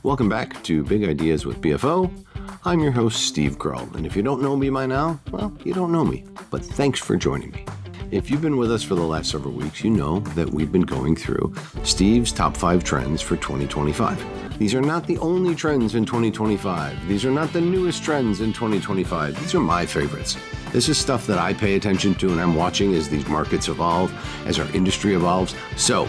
Welcome back to Big Ideas with BFO. I'm your host, Steve Kroll, and if you don't know me by now, well, you don't know me, but thanks for joining me. If you've been with us for the last several weeks, you know that we've been going through Steve's top 5 trends for 2025. These are not the only trends in 2025. These are not the newest trends in 2025. These are my favorites. This is stuff that I pay attention to and I'm watching as these markets evolve, as our industry evolves. So,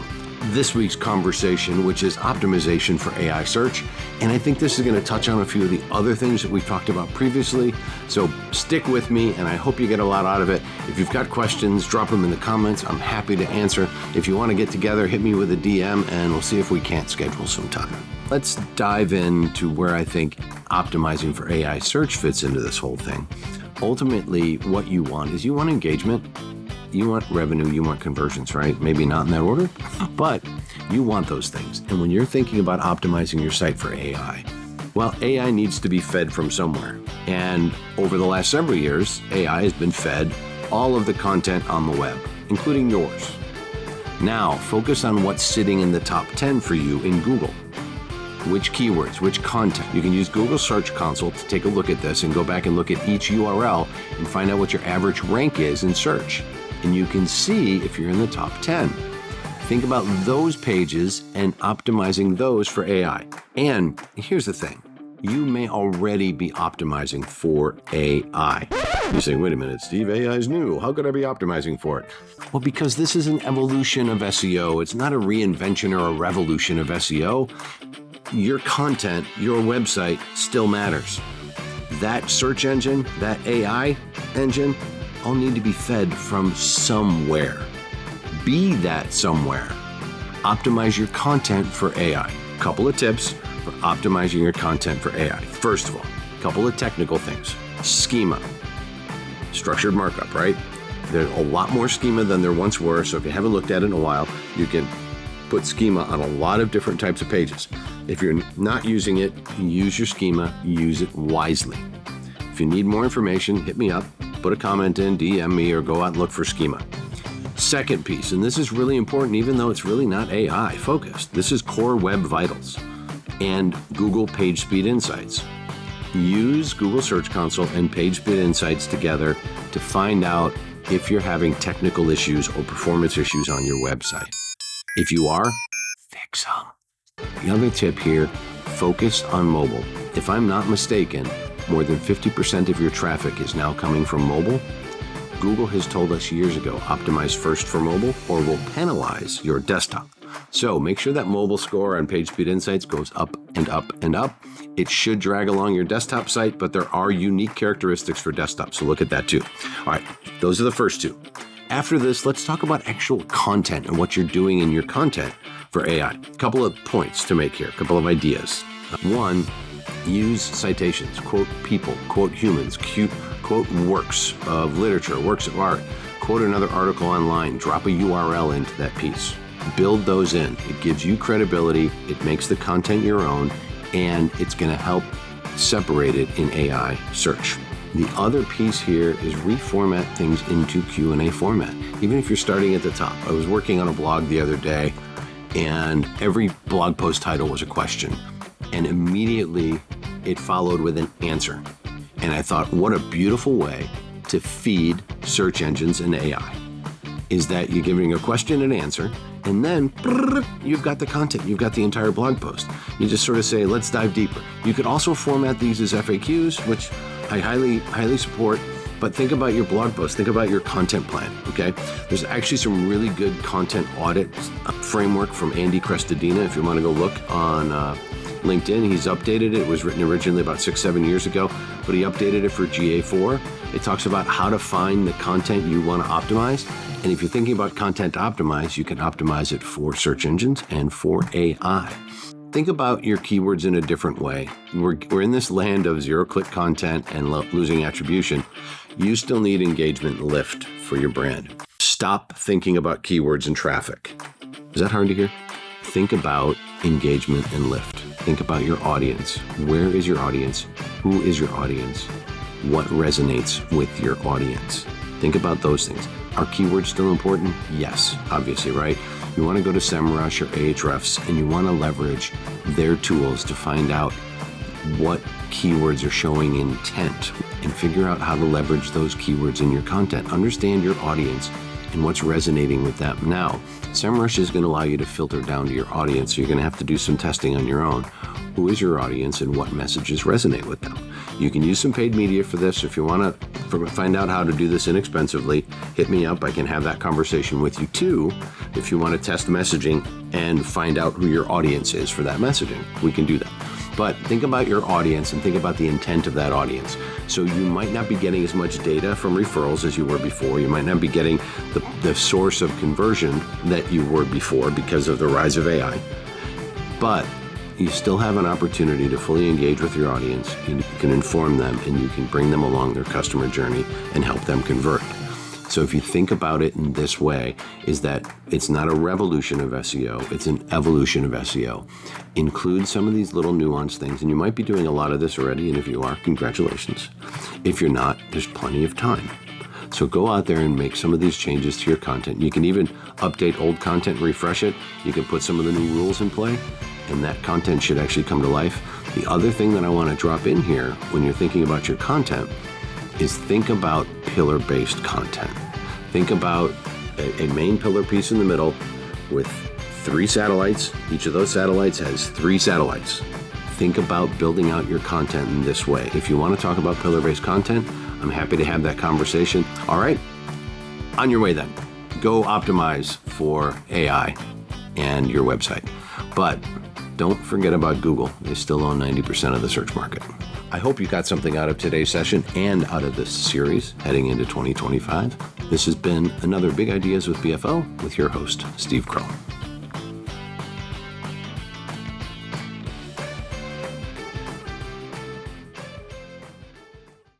this week's conversation, which is optimization for AI search. And I think this is going to touch on a few of the other things that we've talked about previously. So stick with me, and I hope you get a lot out of it. If you've got questions, drop them in the comments. I'm happy to answer. If you want to get together, hit me with a DM, and we'll see if we can't schedule some time. Let's dive into where I think optimizing for AI search fits into this whole thing. Ultimately, what you want is you want engagement. You want revenue, you want conversions, right? Maybe not in that order, but you want those things. And when you're thinking about optimizing your site for AI, well, AI needs to be fed from somewhere. And over the last several years, AI has been fed all of the content on the web, including yours. Now, focus on what's sitting in the top 10 for you in Google. Which keywords, which content. You can use Google Search Console to take a look at this and go back and look at each URL and find out what your average rank is in search. And you can see if you're in the top 10. Think about those pages and optimizing those for AI. And here's the thing. You may already be optimizing for AI. You say, wait a minute, Steve, AI is new. How could I be optimizing for it? Well, because this is an evolution of SEO. It's not a reinvention or a revolution of SEO. Your content, your website still matters. That search engine, that AI engine, all need to be fed from somewhere. Be that somewhere. Optimize your content for AI. Couple of tips for optimizing your content for AI. First of all, a couple of technical things. Schema. Structured markup, right? There's a lot more schema than there once were, so if you haven't looked at it in a while, you can put schema on a lot of different types of pages. If you're not using it, use your schema, use it wisely. If you need more information, hit me up. Put a comment in, DM me, or go out and look for schema. Second piece, and this is really important even though it's really not AI focused. This is core web vitals and Google Page Speed Insights. Use Google Search Console and Page Speed Insights together to find out if you're having technical issues or performance issues on your website. If you are, fix them. The other tip here, focus on mobile. If I'm not mistaken, more than 50% of your traffic is now coming from mobile. Google has told us years ago, optimize first for mobile or we'll penalize your desktop. So make sure that mobile score on Page Speed Insights goes up and up and up. It should drag along your desktop site, but there are unique characteristics for desktop, so look at that too. All right, those are the first two. After this, let's talk about actual content and what you're doing in your content for AI. A couple of points to make here, a couple of ideas. One, use citations, quote people, quote humans, quote works of literature, works of art, quote another article online, drop a URL into that piece. Build those in. It gives you credibility, it makes the content your own, and it's going to help separate it in AI search. The other piece here is reformat things into Q&A format, even if you're starting at the top. I was working on a blog the other day, and every blog post title was a question. And immediately it followed with an answer. And I thought, what a beautiful way to feed search engines and AI is that you're giving a question and answer, and then you've got the content, you've got the entire blog post. You just sort of say, let's dive deeper. You could also format these as FAQs, which I highly support, but think about your blog post, think about your content plan, okay? There's actually some really good content audit framework from Andy Crestodina, if you want to go look on LinkedIn. He's updated it. It was written originally about 6-7 years ago, but he updated it for GA4. It talks about how to find the content you want to optimize. And if you're thinking about content to optimize, you can optimize it for search engines and for AI. Think about your keywords in a different way. We're in this land of zero-click content and losing attribution. You still need engagement and lift for your brand. Stop thinking about keywords and traffic. Is that hard to hear? Think about engagement and lift. Think about your audience. Where is your audience? Who is your audience? What resonates with your audience? Think about those things. Are keywords still important? Yes, obviously, right? You want to go to SEMrush or Ahrefs and you want to leverage their tools to find out what keywords are showing intent and figure out how to leverage those keywords in your content. Understand your audience and what's resonating with them. Now, SEMrush is going to allow you to filter down to your audience, so you're going to have to do some testing on your own. Who is your audience and what messages resonate with them? You can use some paid media for this. If you want to find out how to do this inexpensively, hit me up. I can have that conversation with you too. If you want to test messaging and find out who your audience is for that messaging, we can do that. But think about your audience and think about the intent of that audience. So you might not be getting as much data from referrals as you were before. You might not be getting the source of conversion that you were before because of the rise of AI. But you still have an opportunity to fully engage with your audience. You can inform them and you can bring them along their customer journey and help them convert. So if you think about it in this way, is that it's not a revolution of SEO, it's an evolution of SEO. Include some of these little nuanced things, and you might be doing a lot of this already, and if you are, congratulations. If you're not, there's plenty of time. So go out there and make some of these changes to your content. You can even update old content, refresh it. You can put some of the new rules in play, and that content should actually come to life. The other thing that I want to drop in here when you're thinking about your content is think about pillar-based content. Think about a main pillar piece in the middle with 3 satellites. Each of those satellites has 3 satellites. Think about building out your content in this way. If you want to talk about pillar-based content, I'm happy to have that conversation. All right, on your way then. Go optimize for AI and your website. But don't forget about Google. They still own 90% of the search market. I hope you got something out of today's session and out of this series heading into 2025. This has been another Big Ideas with BFO with your host, Steve Kroll.